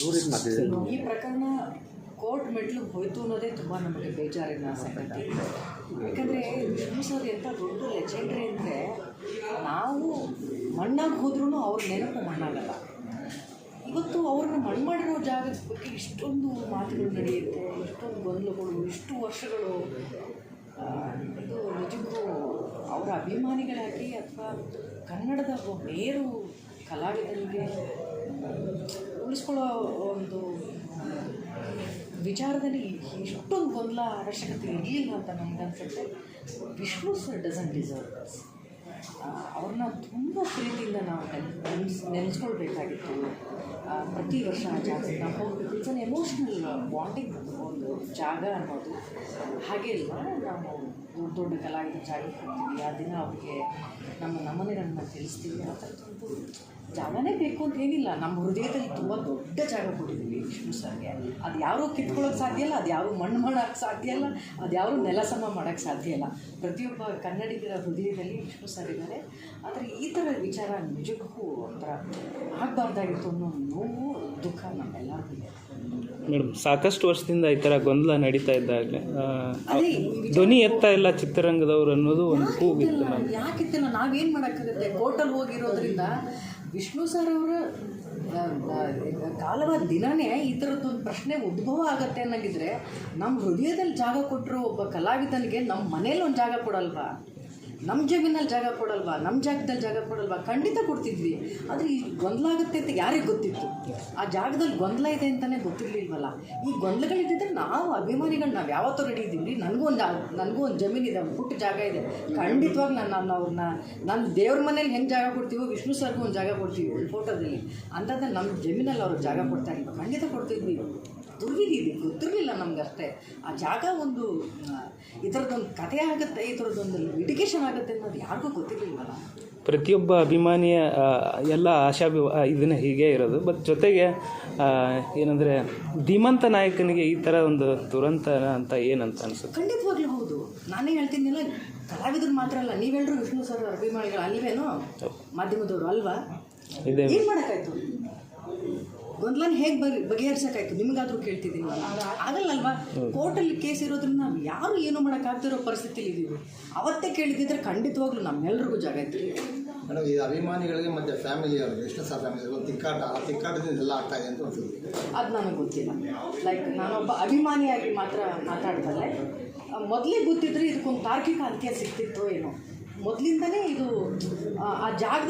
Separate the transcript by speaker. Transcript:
Speaker 1: ಈ ಪ್ರಕರಣ ಕೋರ್ಟ್ ಮೆಟ್ಲಿಗೆ ಹೋಯ್ತು ಅನ್ನೋದೇ ತುಂಬ ನಮಗೆ ಬೇಜಾರಿನ ಸಂಗತಿ. ಯಾಕಂದರೆ ವಿಷ್ಣು ಸರ್ ಎಂಥ ದೊಡ್ಡ ಲೆಜೆಂಡ್ರಿ ಅಂದರೆ ನಾವು ಮಣ್ಣಾಗಿ ಹೋದ್ರೂ ಅವ್ರ ನೆನಪು ಮಣ್ಣಾಗಲ್ಲ. ಇವತ್ತು ಅವ್ರನ್ನ ಮಣ್ಣು ಮಾಡಿರೋ ಜಾಗದ ಬಗ್ಗೆ ಇಷ್ಟೊಂದು ಮಾತುಗಳು ನಡೆಯುತ್ತೆ, ಇಷ್ಟೊಂದು ಗೊಂದಲಗಳು, ಇಷ್ಟು ವರ್ಷಗಳು. ಇದು ನಿಜಕ್ಕೂ ಅವರ ಅಭಿಮಾನಿಗಳಾಗಿ ಅಥವಾ ಕನ್ನಡದ ಮೇರು ಕಲಾವಿದರಿಗೆ ಉಳಿಸ್ಕೊಳ್ಳೋ ಒಂದು ವಿಚಾರದಲ್ಲಿ ಇಷ್ಟೊಂದು ಗೊಂದಲ ಅವಶ್ಯಕತೆ ಇರಲಿಲ್ಲ ಅಂತ ನನಗನ್ಸುತ್ತೆ. Vishnu sir doesn't deserve this. ಅವ್ರನ್ನ ತುಂಬ ಪ್ರೀತಿಯಿಂದ ನಾವು ನೆನೆಸ್ಕೊಳ್ಬೇಕಾಗಿತ್ತು. ಪ್ರತಿ ವರ್ಷ ಆ ಜಾಗಕ್ಕೆ ನಾವು ಹೋಗಬೇಕು. ಇಟ್ಸ್ ಅನ್ ಎಮೋಷ್ನಲ್ ಬಾಂಡಿಂಗ್ ಒಂದು ಜಾಗ ಅನ್ನೋದು. ಹಾಗೆ ಇಲ್ಲ, ನಾವು ದೊಡ್ಡ ದೊಡ್ಡ ಕಲಾವಿದ ಜಾಗಕ್ಕೆ ಹೋಗ್ತೀವಿ, ಆ ದಿನ ಅವ್ರಿಗೆ ನಮ್ಮ ನಮನೆಗಳನ್ನ ತಿಳಿಸ್ತೀವಿ. ಆ ಥರದ್ದು ಜಾಗನೇ ಬೇಕು ಅಂತ ಏನಿಲ್ಲ. ನಮ್ಮ ಹೃದಯದಲ್ಲಿ ತುಂಬ ದೊಡ್ಡ ಜಾಗ ಕೊಟ್ಟಿದ್ದೀವಿ ವಿಷ್ಣು ಸರ್ಗೆ. ಅದು ಯಾರೂ ಕಿತ್ಕೊಳ್ಳೋಕ್ಕೆ ಸಾಧ್ಯ ಇಲ್ಲ, ಅದು ಯಾರೂ ಮಣ್ಣು ಮಾಡೋಕ್ಕೆ ಸಾಧ್ಯ ಇಲ್ಲ, ಅದು ಯಾರೂ ನೆಲ ಸಮ ಮಾಡೋಕ್ಕೆ ಸಾಧ್ಯ ಇಲ್ಲ. ಪ್ರತಿಯೊಬ್ಬ ಕನ್ನಡಿಗರ ಹೃದಯದಲ್ಲಿ ವಿಷ್ಣು ಸರ್ ಇದ್ದಾರೆ. ಆದರೆ ಈ ಥರ ವಿಚಾರ ನಿಜಕ್ಕೂ ಒಂಥರ ಆಗಬಾರ್ದಾಗಿತ್ತು ಅನ್ನೋ ನೋವು, ದುಃಖ ನಮ್ಮೆಲ್ಲರಿಗೂ ಇದೆ.
Speaker 2: ಮೇಡಮ್, ಸಾಕಷ್ಟು ವರ್ಷದಿಂದ ಈ ಥರ ಗೊಂದಲ ನಡೀತಾ ಇದ್ದಾಗಲೇ ಧ್ವನಿ ಎತ್ತಾ ಇಲ್ಲ ಚಿತ್ರರಂಗದವ್ರು ಅನ್ನೋದು ಒಂದು ಕೂಗಿತ್ತು.
Speaker 1: ಯಾಕಿತ್ತಿಲ್ಲ, ನಾವೇನು ಮಾಡೋಕ್ಕಾಗುತ್ತೆ? ಕೋರ್ಟಲ್ಲಿ ಹೋಗಿರೋದ್ರಿಂದ ವಿಷ್ಣು ಸರ್ ಅವರ ಕಾಲವಾದ ದಿನವೇ ಈ ಥರದ್ದೊಂದು ಪ್ರಶ್ನೆ ಉದ್ಭವ ಆಗುತ್ತೆ ಅನ್ನಂಗಿದ್ರೆ ನಮ್ಮ ಹೃದಯದಲ್ಲಿ ಜಾಗ ಕೊಟ್ಟರು ಒಬ್ಬ ಕಲಾವಿದನಿಗೆ ನಮ್ಮ ಮನೇಲಿ ಒಂದು ಜಾಗ ಕೊಡಲ್ವಾ? ನಮ್ಮ ಜಮೀನಲ್ಲಿ ಜಾಗ ಕೊಡಲ್ವಾ? ನಮ್ಮ ಜಾಗದಲ್ಲಿ ಜಾಗ ಕೊಡಲ್ವಾ? ಖಂಡಿತ ಕೊಡ್ತಿದ್ವಿ. ಆದರೆ ಈ ಗೊಂದಲ ಆಗುತ್ತೆ ಅಂತ ಯಾರಿಗೆ ಗೊತ್ತಿತ್ತು? ಆ ಜಾಗದಲ್ಲಿ ಗೊಂದಲ ಇದೆ ಅಂತಲೇ ಗೊತ್ತಿರಲಿಲ್ವಲ್ಲ. ಈ ಗೊಂದಲಗಳಿದ್ದರೆ ನಾವು ಅಭಿಮಾನಿಗಳು ನಾವು ಯಾವತ್ತೂ ರೆಡಿ ಇದ್ದೀವಿ. ನನಗೂ ಒಂದು ಜಮೀನಿದೆ, ಒಂದು ಪುಟ್ಟ ಜಾಗ ಇದೆ. ಖಂಡಿತವಾಗಿ ನಾನು ದೇವ್ರ ಮನೇಲಿ ಹೆಂಗೆ ಜಾಗ ಕೊಡ್ತೀವೋ ವಿಷ್ಣು ಸರ್ಗೂ ಒಂದು ಜಾಗ ಕೊಡ್ತೀವಿ ಒಂದು ಫೋಟೋದಲ್ಲಿ. ಅಂಥದ್ದಲ್ಲಿ ನಮ್ಮ ಜಮೀನಲ್ಲಿ ಅವ್ರಿಗೆ ಜಾಗ ಕೊಡ್ತಾ ಇಲ್ವ? ಖಂಡಿತ ಕೊಡ್ತಿದ್ವಿ. ದುರ್ವಿಧಿ ಗೊತ್ತಿರಲಿಲ್ಲ ನಮಗಷ್ಟೇ. ಆ ಜಾಗ ಒಂದು ಈ ಥರದ್ದೊಂದು ಕಥೆ ಆಗುತ್ತೆ, ಈ ಥರದ್ದೊಂದು ಲಿಟಿಗೇಷನ್ ಆಗುತ್ತೆ ಅನ್ನೋದು ಯಾರಿಗೂ ಗೊತ್ತಿರಲಿಲ್ಲವಲ್ಲ.
Speaker 2: ಪ್ರತಿಯೊಬ್ಬ ಅಭಿಮಾನಿಯ ಎಲ್ಲ ಇದನ್ನು ಹೀಗೆ ಇರೋದು. ಬಟ್ ಜೊತೆಗೆ ಏನಂದರೆ ಧೀಮಂತ ನಾಯಕನಿಗೆ ಈ ಥರ ಒಂದು ದುರಂತ ಅಂತ ಏನಂತ ಅನಿಸುತ್ತೆ?
Speaker 1: ಖಂಡಿತವಾಗ್ಲೂ ಹೌದು. ನಾನೇ ಹೇಳ್ತೀನಿಲ್ಲ, ಕಲಾವಿದ್ರು ಮಾತ್ರ ಅಲ್ಲ, ನೀವೆಲ್ಲರೂ ವಿಷ್ಣು ಸರ್ ಅಭಿಮಾನಿಗಳು ಅಲ್ವೇನೋ? ಮಾಧ್ಯಮದವರು ಅಲ್ವಾ? ಏನು ಮಾಡೋಕ್ಕಾಯ್ತು? ಗೊಂದಲನ ಹೇಗೆ ಬಗೆಹರಿಸೋಕ್ಕಾಯ್ತು? ನಿಮಗಾದರೂ ಕೇಳ್ತಿದ್ದೀನಿ. ಆಗಲ್ಲಲ್ವಾ? ಕೋರ್ಟಲ್ಲಿ ಕೇಸ್ ಇರೋದ್ರಿಂದ ನಾವು ಯಾರು ಏನೂ ಮಾಡೋಕ್ಕಾಗ್ತಿರೋ ಪರಿಸ್ಥಿತಿಲಿ ಇದ್ದೀವಿ. ಅವತ್ತೇ ಕೇಳಿದ್ದಿದ್ರೆ ಖಂಡಿತವಾಗ್ಲೂ ನಮ್ಮೆಲ್ಲರಿಗೂ ಜಾಗ ಇತ್ತು.
Speaker 3: ಮೇಡಮ್, ಈ ಅಭಿಮಾನಿಗಳಿಗೆ ಮತ್ತು ಫ್ಯಾಮಿಲಿಯವರು ವಿಷ್ಣು ಸರ್ ಫ್ಯಾಮಿಲಿ ಒಂದು ತಿಕ್ಕಾಟದಿಂದ ಎಲ್ಲ ಆಗ್ತಾ ಇದೆ ಅಂತ ಅನ್ಸುತ್ತೆ.
Speaker 1: ಅದು ನನಗೆ ಗೊತ್ತಿಲ್ಲ. ಲೈಕ್ ನಾನೊಬ್ಬ ಅಭಿಮಾನಿಯಾಗಿ ಮಾತ್ರ ಮಾತಾಡ್ದಲ್ಲೇ ಮೊದಲೇ ಗೊತ್ತಿದ್ರೆ ಇದಕ್ಕೊಂದು ತಾರ್ಕಿಕ ಅಂತ್ಯ ಸಿಗ್ತಿತ್ತೋ ಏನೋ. ಮೊದಲಿಂದನೇ ಇದು ಆ ಜಾಗದಲ್ಲಿ